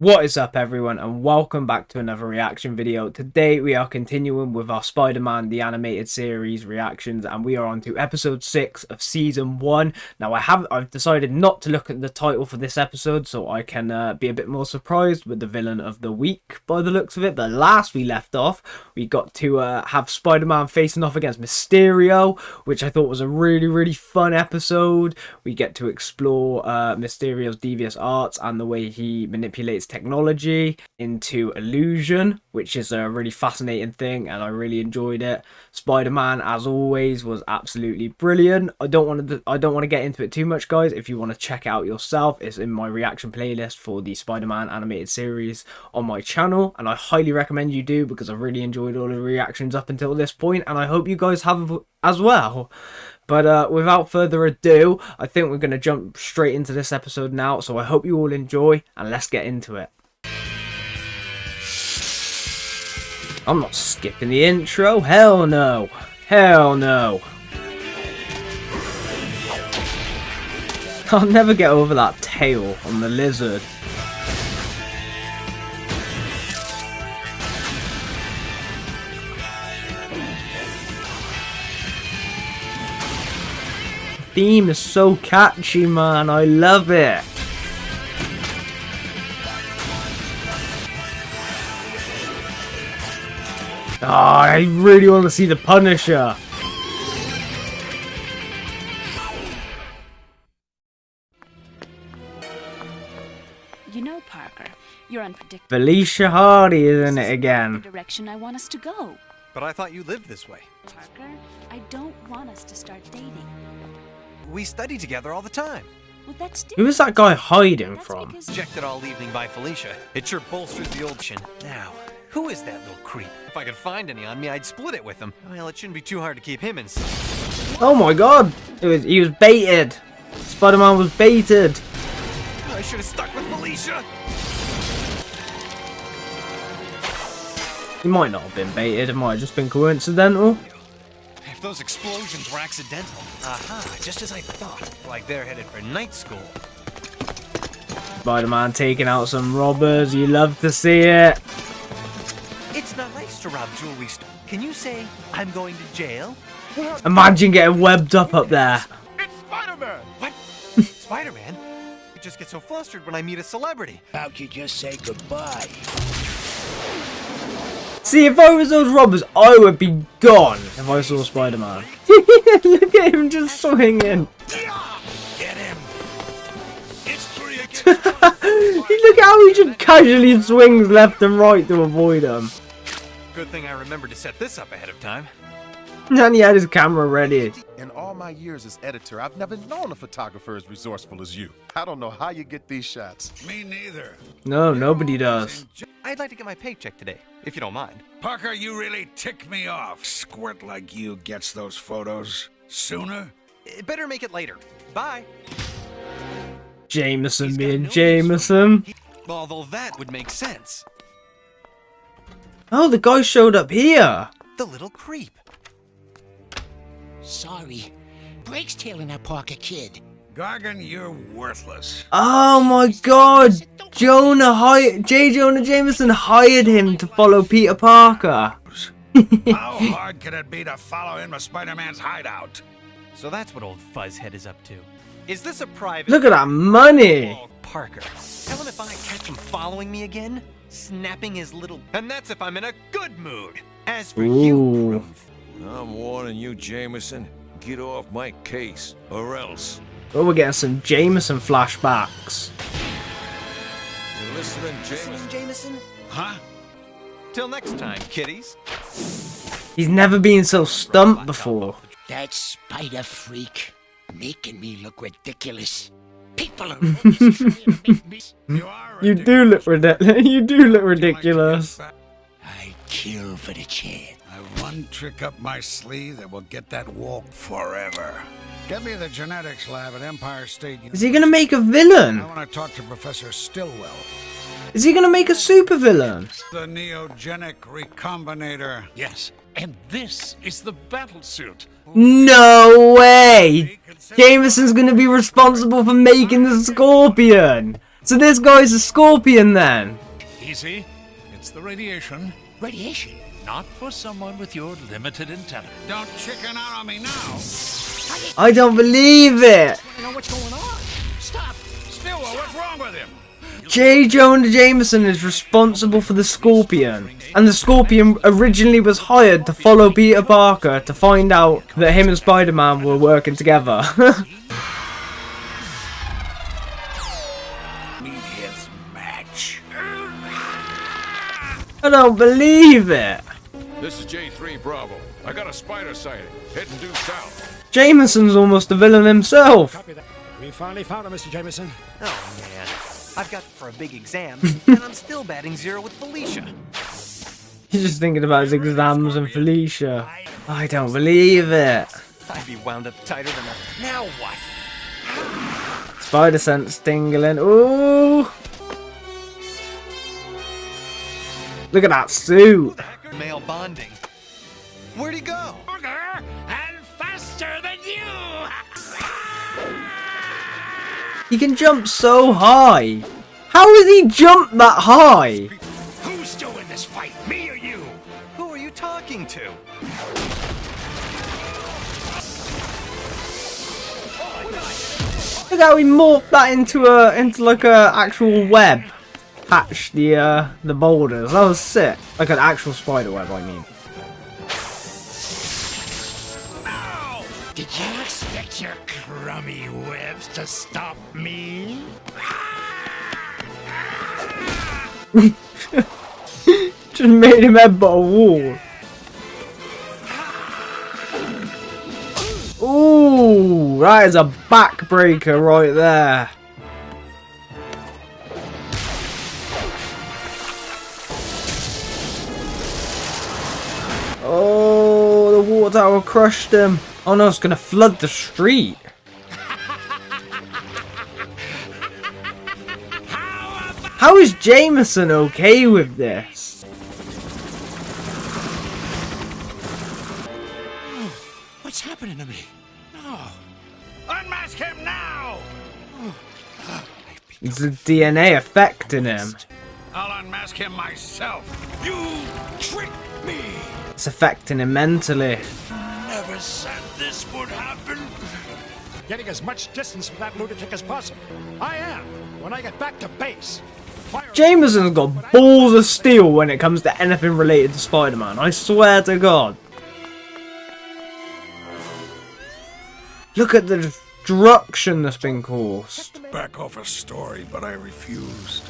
What is up everyone, and welcome back to another reaction video. Today we are continuing with our Spider-Man the animated series reactions, and we are on to episode 6 of season 1. Now I've decided not to look at the title for this episode so I can be a bit more surprised with the villain of the week by the looks of it. But last we left off, we got to have Spider-Man facing off against Mysterio, which I thought was a really fun episode. We get to explore Mysterio's devious arts and the way he manipulates technology into illusion, which is a really fascinating thing, and I really enjoyed it. Spider-Man, as always, was absolutely brilliant. I don't want to get into it too much, guys. If you want to check it out yourself, it's in my reaction playlist for the Spider-Man animated series on my channel, and I highly recommend you do, because I've really enjoyed all the reactions up until this point, and I hope you guys have as well. But without further ado, I think we're going to jump straight into this episode now. So I hope you all enjoy, and let's get into it. I'm not skipping the intro. Hell no. Hell no. I'll never get over that tail on the lizard. Theme is so catchy, man. I love it. Oh, I really want to see the Punisher. You know, Parker, you're unpredictable. Felicia Hardy is in it again. The direction I want us to go. But I thought you lived this way. Parker, I don't want us to start dating. We study together all the time. Well, that's Who is that guy hiding That's from? because- Rejected all evening by Felicia. It sure bolsters the old chin. Now, who is that little creep? If I could find any on me, I'd split it with him. Well, it shouldn't be too hard to keep him in sight. Oh my god! He was baited. Spider-Man was baited. I should have stuck with Felicia. He might not have been baited. It might have just been coincidental. If those explosions were accidental. Aha, just as I thought. Like they're headed for night school. Spider-Man taking out some robbers. You love to see it. It's not nice to rob jewelry store. Can you say, I'm going to jail? Imagine getting webbed up there. It's Spider-Man! What? Spider-Man? I just get so flustered when I meet a celebrity. How'd you just say goodbye? See, if I was those robbers, I would be gone if I saw Spider-Man. Look at him just swinging. Get him! It's 3 against Look at how he just casually swings left and right to avoid them. Good thing I remembered to set this up ahead of time. And he had his camera ready. In all my years as editor, I've never known a photographer as resourceful as you. I don't know how you get these shots. Me neither. No, nobody does. I'd like to get my paycheck today, if you don't mind. Parker, you really tick me off. Squirt like you gets those photos sooner. Better make it later. Bye. Jameson being Jameson. Although that would make sense. Oh, the guy showed up here. The little creep. Sorry. Breaks tailing that Parker kid. Gargan, you're worthless. Oh my god. J. Jonah Jameson hired him to follow Peter Parker. How hard could it be to follow him to Spider-Man's hideout? So that's what old Fuzzhead is up to. Is this a private... Look at that money. Oh, Parker. Tell him if I catch him following me again, snapping his little... And that's if I'm in a good mood. As for you, Ooh. Ruth, I'm warning you, Jameson. Get off my case, or else. Oh, we're getting some Jameson flashbacks. You listening, listening, Jameson? Jameson? Huh? Till next time, kiddies. He's never been so stumped before. That spider freak making me look ridiculous. People are You do look ridiculous. You do look ridiculous. I kill for the chance. I've one trick up my sleeve that will get that walk forever. Get me the genetics lab at Empire State University. Is he gonna make a villain? I want to talk to Professor Stillwell. Is he gonna make a supervillain? The neogenic recombinator. Yes, and this is the battle suit. No way! Jameson's gonna be responsible for making the Scorpion! So this guy's a Scorpion then? Easy. It's the radiation. Radiation? Not for someone with your limited intelligence. Don't chicken out on me now. I don't believe it! I know what's going on. Stop. Stillwell, what's wrong with him? Jonah Jameson is responsible for the Scorpion. And the Scorpion originally was hired to follow Peter Parker to find out that him and Spider-Man were working together. Meet his match. I don't believe it! This is J3 Bravo. I got a spider sighting, heading due south. Jameson's almost the villain himself. We finally found him, Mr. Jameson. Oh, man. I've got for a big exam, and I'm still batting 0 with Felicia. He's just thinking about his exams and Felicia. I don't believe it. I'd be wound up tighter than a... Now what? Spider sense tingling. Ooh! Look at that suit. Male bonding. Where'd he go? Stronger and faster than you. He can jump so high. How does he jump that high? Who's doing this fight, me or you? Who are you talking to? Look how he morphed that into like a actual web. Patch the boulders. That was sick. Like an actual spider web, I mean. Did you expect your crummy webs to stop me? Just made him headbutt a wall. Ooh, that is a backbreaker right there. Oh, the water tower crushed him. Oh no, it's gonna flood the street. How is Jameson okay with this? What's happening to me? No. Unmask him now! It's the DNA affecting him. I'll unmask him myself. You tricked me. It's affecting him mentally. Never said this would happen. Getting as much distance from that lunatic as possible. I am. When I get back to base. Jameson's got balls of steel when it comes to anything related to Spider-Man. I swear to God. Look at the destruction that's been caused. Back off a story, but I refused.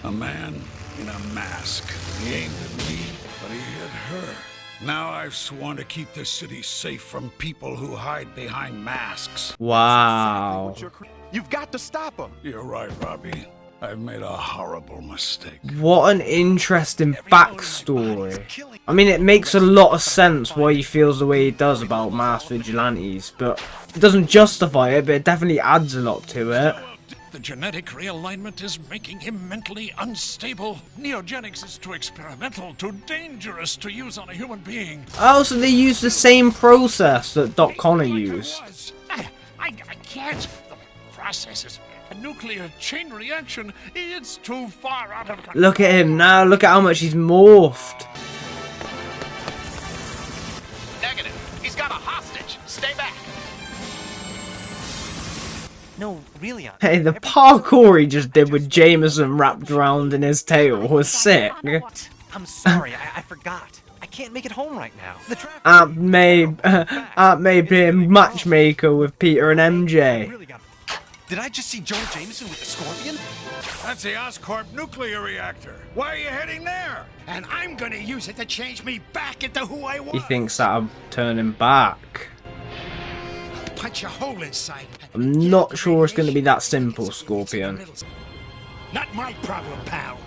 A man in a mask. He aimed at me, but he hit her. Now I've sworn to keep this city safe from people who hide behind masks. Wow. You've got to stop him. You're right, Robbie. I've made a horrible mistake. What an interesting backstory. I mean, it makes a lot of sense why he feels the way he does about mass vigilantes, but it doesn't justify it, but it definitely adds a lot to it. The genetic realignment is making him mentally unstable. Neogenics is too experimental, too dangerous to use on a human being. Also, they use the same process that Doc Connor used. I can't. The process is a nuclear chain reaction. It's too far out of control. Look at him now, look at how much he's morphed. Negative. He's got a hostage. Stay back. No, really. Hey, the parkour he just did with Jameson wrapped around in his tail was sick. I'm sorry, I forgot. I can't make it home right now. The traffic. Aunt May being matchmaker with Peter and MJ. Did I just see Jonah Jameson with the Scorpion? That's the Oscorp nuclear reactor. Why are you heading there? And I'm gonna use it to change me back into who I was. He thinks that'll turn him back. Punch a hole inside. I'm not sure it's going to be that simple, Scorpion. Not my problem, pal.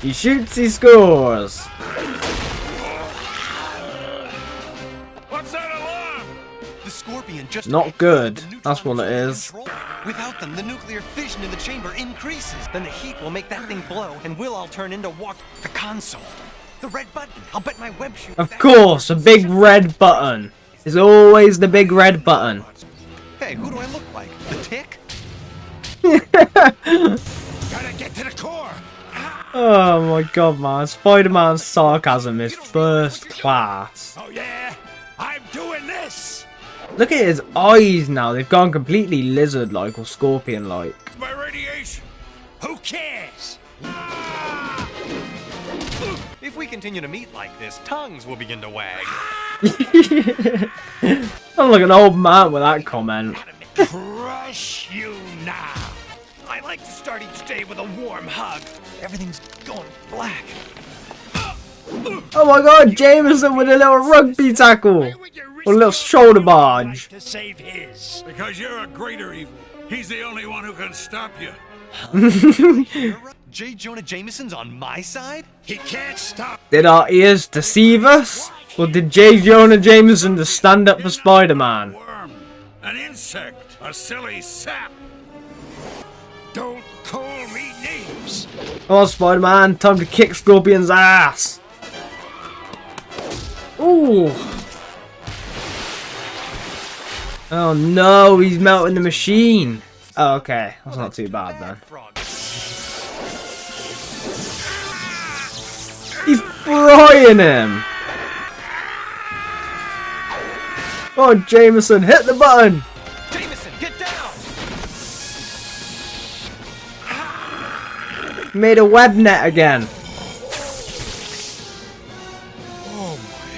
He shoots, he scores. What's that alarm? The Scorpion just Not good. That's what it is. Without them, the nuclear fission in the chamber increases. Then the heat will make that thing blow, and we'll all turn into the console. The red button. I'll bet my web shoot. Of course, a big red button. It's always the big red button. Hey, who do I look like? The Tick? Gotta get to the core. Oh my god, man. Spider-Man's sarcasm is first class. Oh yeah, I'm doing this. Look at his eyes now. They've gone completely lizard-like or scorpion-like. My radiation. Who cares? If we continue to meet like this, tongues will begin to wag. I'm like an old man with that comment. Crush you now. I like to start each day with a warm hug. Everything's going black. Oh my god, Jameson with a little rugby tackle. Or a little shoulder barge. To save his. Because you're a greater evil. He's the only one who can stop you. J. Jonah Jameson's on my side? He can't stop. Did our ears deceive us? Or did J. Jonah Jameson just stand up for Spider-Man? Worm, an insect, a silly sap. Don't call me names. Come on, Spider-Man, time to kick Scorpion's ass. Ooh. Oh no, he's melting the machine. Oh, okay, that's not too bad then. He's frying him. Oh, Jameson, hit the button. Jameson, get down! Made a web net again.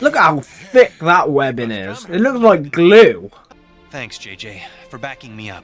Look how thick that webbing is. It looks like glue. Thanks, JJ, for backing me up.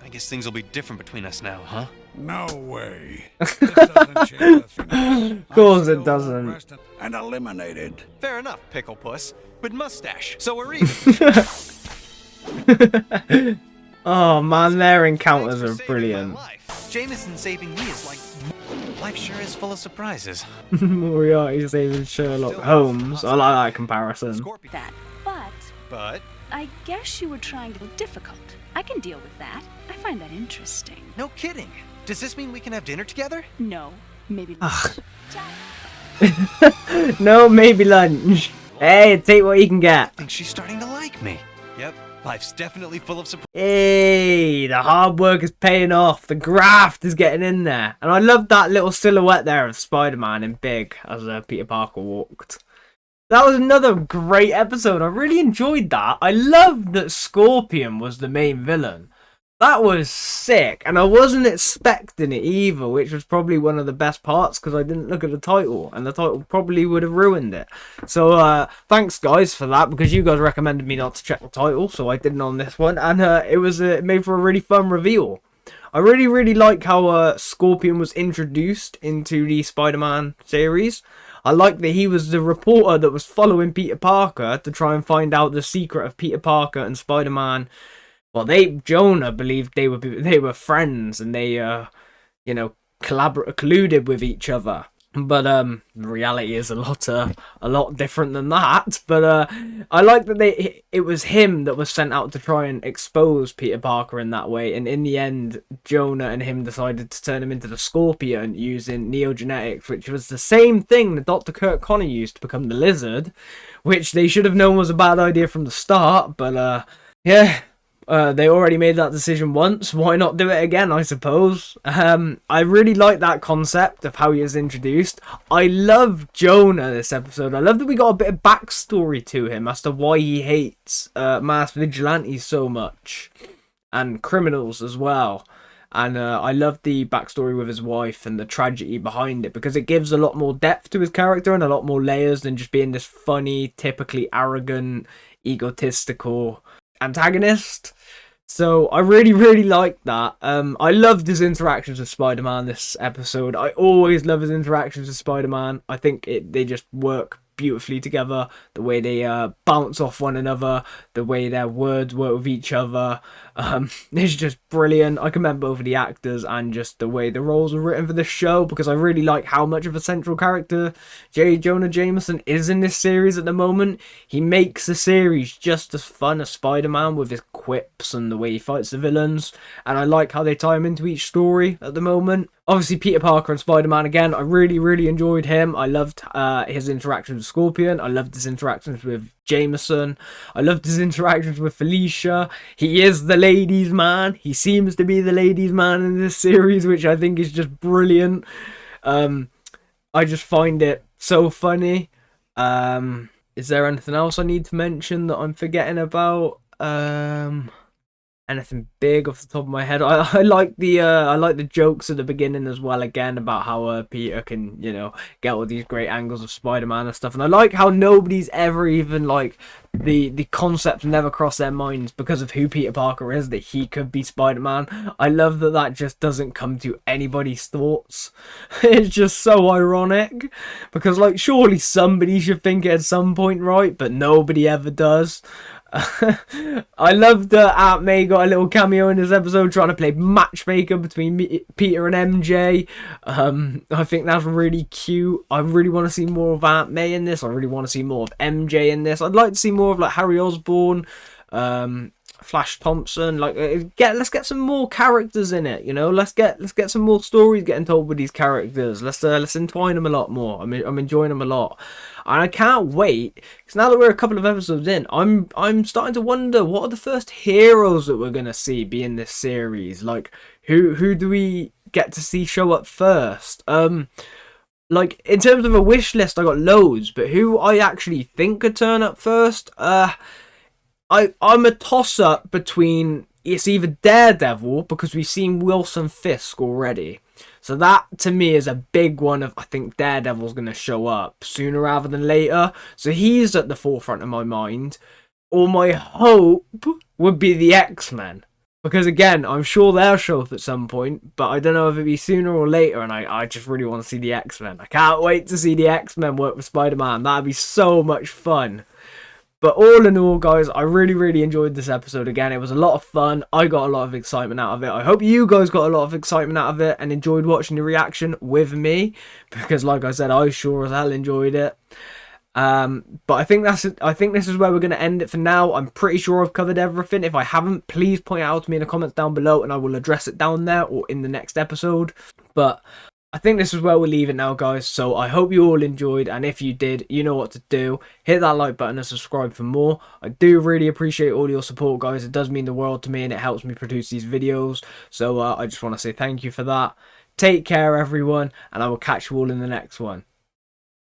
I guess things will be different between us now, huh? No way. This doesn't change a thing. Of course I'm it still doesn't. arrested and eliminated. Fair enough, Pickle Puss. But mustache, so we're even. Oh man, their encounters are brilliant. Jameson saving me is like... Life sure is full of surprises. Moriarty saving Sherlock Holmes. I like that comparison. That, But... I guess you were trying to be difficult. I can deal with that. I find that interesting. No kidding. Does this mean we can have dinner together? No, maybe Ugh. No, maybe lunch. Hey, take what you can get. I think she's starting to like me. Yep, life's definitely full of surprises. Hey, the hard work is paying off. The graft is getting in there. And I love that little silhouette there of Spider-Man in big as Peter Parker walked. That was another great episode. I really enjoyed that. I loved that Scorpion was the main villain. That was sick. And I wasn't expecting it either, which was probably one of the best parts because I didn't look at the title. And the title probably would have ruined it. So thanks guys for that because you guys recommended me not to check the title. So I didn't on this one. And it made for a really fun reveal. I really like how Scorpion was introduced into the Spider-Man series. I like that he was the reporter that was following Peter Parker to try and find out the secret of Peter Parker and Spider-Man. Well, Jonah believed they were friends and they, you know, colluded with each other. But reality is a lot different than that. But I like that it was him that was sent out to try and expose Peter Parker in that way. And in the end, Jonah and him decided to turn him into the Scorpion using neogenetics, which was the same thing that Dr. Curt Connors used to become the Lizard, which they should have known was a bad idea from the start. But yeah. They already made that decision once. Why not do it again, I suppose? I really like that concept of how he was introduced. I love Jonah this episode. I love that we got a bit of backstory to him as to why he hates mass vigilantes so much. And criminals as well. And I love the backstory with his wife and the tragedy behind it. Because it gives a lot more depth to his character and a lot more layers than just being this funny, typically arrogant, egotistical antagonist. So I really like that. I loved his interactions with Spider-Man this episode. I always love his interactions with Spider-Man. I think they just work beautifully together. The way they bounce off one another, the way their words work with each other. It's just brilliant. I commend both of the actors and just the way the roles are written for the show, because I really like how much of a central character Jonah Jameson is in this series at the moment. He makes the series just as fun as Spider-Man with his quips and the way he fights the villains, and I like how they tie him into each story at the moment. Obviously, Peter Parker and Spider-Man again, I really enjoyed him. I loved his interactions with Scorpion. I loved his interactions with Jameson. I loved his interactions with Felicia. He is the ladies' man. He seems to be the ladies' man in this series, which I think is just brilliant. I just find it so funny. Is there anything else I need to mention that I'm forgetting about? Anything big off the top of my head? I like the jokes at the beginning as well, again, about how Peter can, you know, get all these great angles of Spider-Man and stuff, and I like how nobody's ever even, like, the concept never crossed their minds because of who Peter Parker is, that he could be Spider-Man. I love that just doesn't come to anybody's thoughts. It's just so ironic, because, like, surely somebody should think it at some point, right? But nobody ever does. I love that Aunt May got a little cameo in this episode trying to play matchmaker between Peter and MJ. I think that's really cute. I really want to see more of Aunt May in this. I really want to see more of MJ in this. I'd like to see more of, like, Harry Osborn, Flash Thompson. Like, let's get some more characters in it. You know, let's get some more stories getting told with these characters. Let's entwine them a lot more. I'm enjoying them a lot. And I can't wait, because now that we're a couple of episodes in, I'm starting to wonder, what are the first heroes that we're going to see be in this series? Like, who do we get to see show up first? Like, in terms of a wish list, I got loads, but who I actually think could turn up first? I'm a toss-up between, it's either Daredevil, because we've seen Wilson Fisk already. So that, to me, is a big one of, I think Daredevil's going to show up sooner rather than later. So he's at the forefront of my mind. Or my hope would be the X-Men. Because, again, I'm sure they'll show up at some point. But I don't know if it'll be sooner or later. And I just really want to see the X-Men. I can't wait to see the X-Men work with Spider-Man. That'd be so much fun. But all in all, guys, I really enjoyed this episode again. It was a lot of fun. I got a lot of excitement out of it. I hope you guys got a lot of excitement out of it and enjoyed watching the reaction with me, because, like I said, I sure as hell enjoyed it. But I think this is where we're going to end it for now. I'm pretty sure I've covered everything. If I haven't, please point it out to me in the comments down below, and I will address it down there or in the next episode. But I think this is where we'll leave it now, guys. So I hope you all enjoyed, and if you did, you know what to do. Hit that like button and subscribe for more. I do really appreciate all your support, guys. It does mean the world to me, and it helps me produce these videos. So I just want to say thank you for that. Take care, everyone, and I will catch you all in the next one.